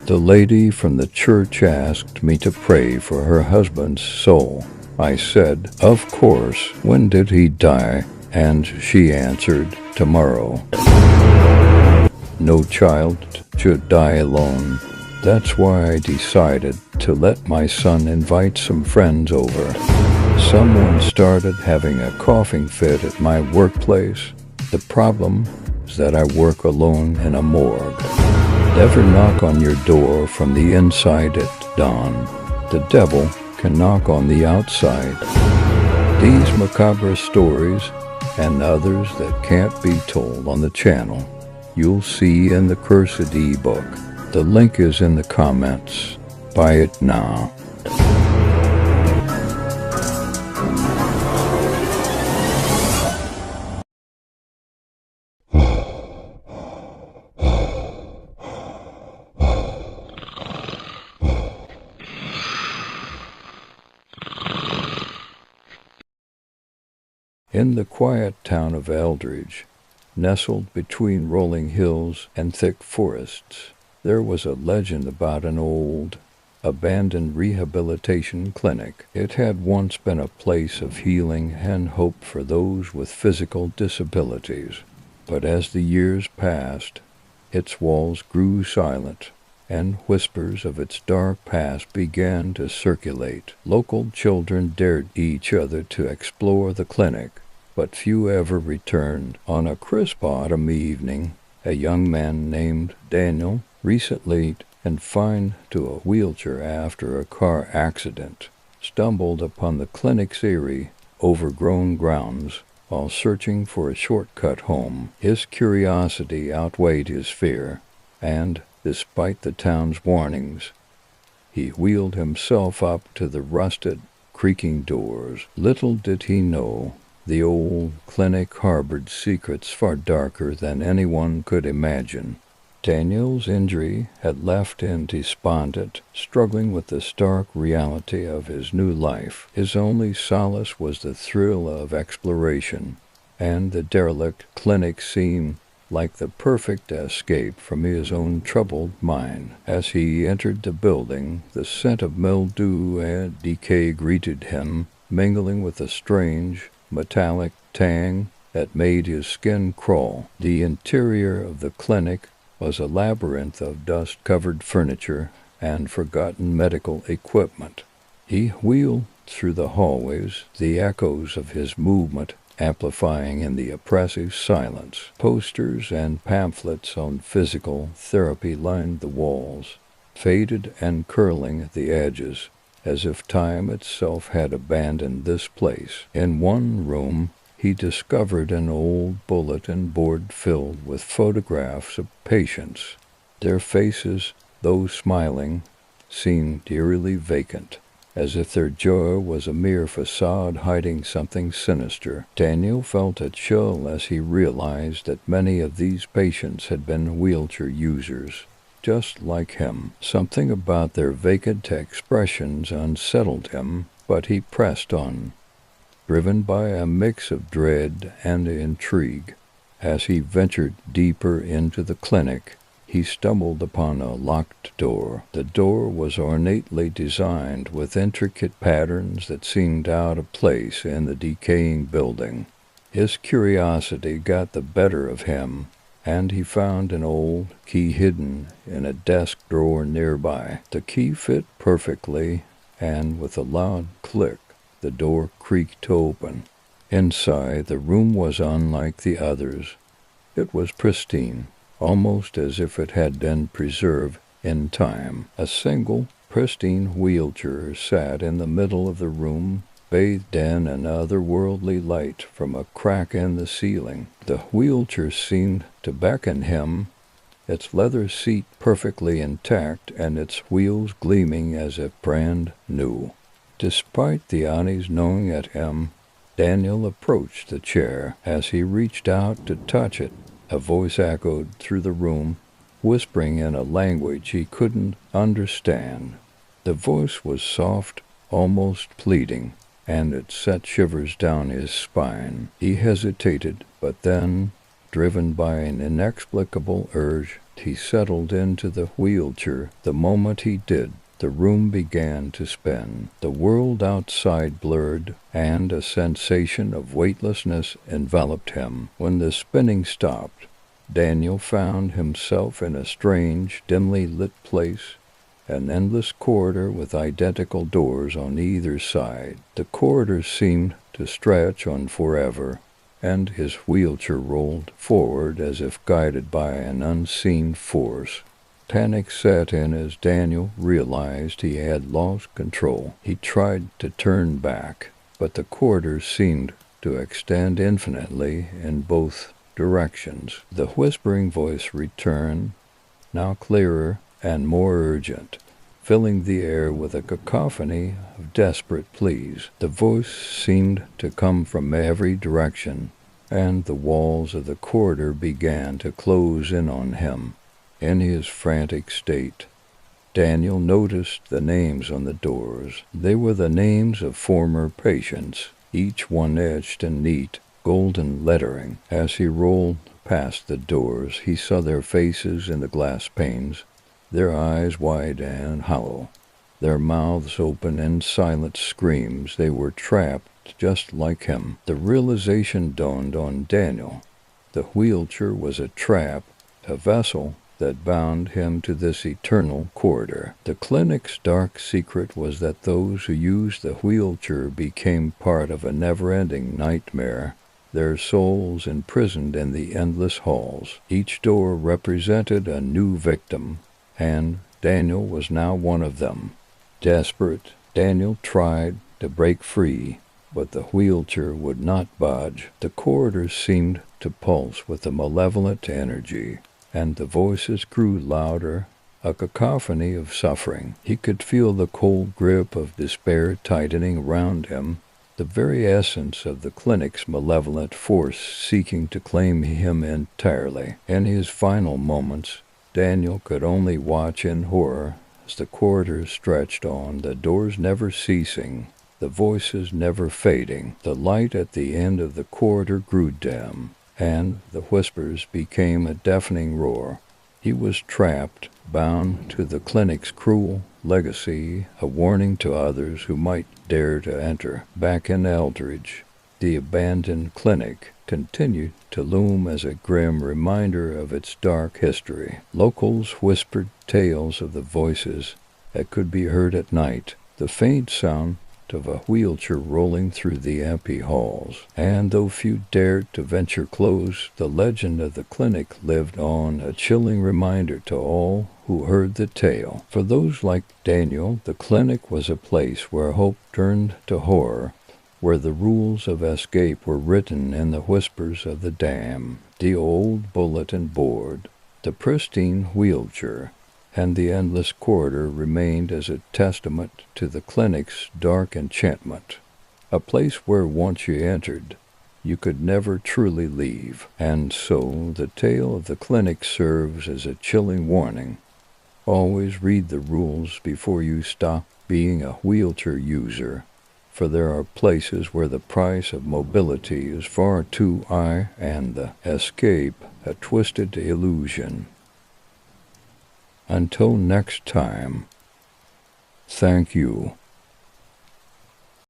The lady from the church asked me to pray for her husband's soul. I said, "Of course, when did he die?" And she answered, "Tomorrow." No child should die alone. That's why I decided to let my son invite some friends over. Someone started having a coughing fit at my workplace. The problem is that I work alone in a morgue. Never knock on your door from the inside at dawn. The devil can knock on the outside. These macabre stories and others that can't be told on the channel, you'll see in the Cursed ebook. The link is in the comments. Buy it now. In the quiet town of Eldridge, nestled between rolling hills and thick forests, there was a legend about an old, abandoned rehabilitation clinic. It had once been a place of healing and hope for those with physical disabilities. But as the years passed, its walls grew silent, and whispers of its dark past began to circulate. Local children dared each other to explore the clinic, but few ever returned. On a crisp autumn evening, a young man named Daniel, recently confined to a wheelchair after a car accident, stumbled upon the clinic's eerie, overgrown grounds while searching for a shortcut home. His curiosity outweighed his fear, and, despite the town's warnings, he wheeled himself up to the rusted, creaking doors. Little did he know, the old clinic harbored secrets far darker than anyone could imagine. Daniel's injury had left him despondent, struggling with the stark reality of his new life. His only solace was the thrill of exploration, and the derelict clinic seemed like the perfect escape from his own troubled mind. As he entered the building, the scent of mildew and decay greeted him, mingling with a strange, metallic tang that made his skin crawl. The interior of the clinic was a labyrinth of dust-covered furniture and forgotten medical equipment. He wheeled through the hallways, the echoes of his movement amplifying in the oppressive silence. Posters and pamphlets on physical therapy lined the walls, faded and curling at the edges, as if time itself had abandoned this place. In one room, he discovered an old bulletin board filled with photographs of patients. Their faces, though smiling, seemed eerily vacant, as if their joy was a mere facade hiding something sinister. Daniel felt a chill as he realized that many of these patients had been wheelchair users, just like him. Something about their vacant expressions unsettled him, but he pressed on, driven by a mix of dread and intrigue. As he ventured deeper into the clinic, he stumbled upon a locked door. The door was ornately designed with intricate patterns that seemed out of place in the decaying building. His curiosity got the better of him, and he found an old key hidden in a desk drawer nearby. The key fit perfectly, and with a loud click, the door creaked open. Inside, the room was unlike the others. It was pristine, almost as if it had been preserved in time. A single, pristine wheelchair sat in the middle of the room, bathed in an otherworldly light from a crack in the ceiling. The wheelchair seemed to beckon him, its leather seat perfectly intact and its wheels gleaming as if brand new. Despite the unease gnawing at him, Daniel approached the chair. As he reached out to touch it, a voice echoed through the room, whispering in a language he couldn't understand. The voice was soft, almost pleading, and it sent shivers down his spine. He hesitated, but then, driven by an inexplicable urge he settled into the wheelchair. The moment he did, the room began to spin. The world outside blurred, and a sensation of weightlessness enveloped him. When the spinning stopped, Daniel found himself in a strange, dimly lit place, an endless corridor with identical doors on either side. The corridor seemed to stretch on forever, and his wheelchair rolled forward as if guided by an unseen force. Panic set in as Daniel realized he had lost control. He tried to turn back, but the corridor seemed to extend infinitely in both directions. The whispering voice returned, now clearer and more urgent, filling the air with a cacophony of desperate pleas. The voice seemed to come from every direction, and the walls of the corridor began to close in on him. In his frantic state, Daniel noticed the names on the doors. They were the names of former patients, each one etched in neat, golden lettering. As he rolled past the doors, he saw their faces in the glass panes, their eyes wide and hollow, their mouths open in silent screams. They were trapped just like him. The realization dawned on Daniel. The wheelchair was a trap, a vessel that bound him to this eternal corridor. The clinic's dark secret was that those who used the wheelchair became part of a never-ending nightmare, their souls imprisoned in the endless halls. Each door represented a new victim, and Daniel was now one of them. Desperate, Daniel tried to break free, but the wheelchair would not budge. The corridor seemed to pulse with a malevolent energy, and the voices grew louder, a cacophony of suffering. He could feel the cold grip of despair tightening around him, the very essence of the clinic's malevolent force seeking to claim him entirely. In his final moments, Daniel could only watch in horror as the corridor stretched on, the doors never ceasing, the voices never fading. The light at the end of the corridor grew dim, and the whispers became a deafening roar. He was trapped, bound to the clinic's cruel legacy, a warning to others who might dare to enter. Back in Eldridge, the abandoned clinic continued to loom as a grim reminder of its dark history. Locals whispered tales of the voices that could be heard at night, the faint sound of a wheelchair rolling through the empty halls. And though few dared to venture close, the legend of the clinic lived on, a chilling reminder to all who heard the tale. For those like Daniel, the clinic was a place where hope turned to horror, where the rules of escape were written in the whispers of the damned. The old bulletin board, the pristine wheelchair, and the endless corridor remained as a testament to the clinic's dark enchantment, a place where once you entered, you could never truly leave. And so the tale of the clinic serves as a chilling warning. Always read the rules before you stop being a wheelchair user, for there are places where the price of mobility is far too high and the escape a twisted illusion. Until next time, thank you.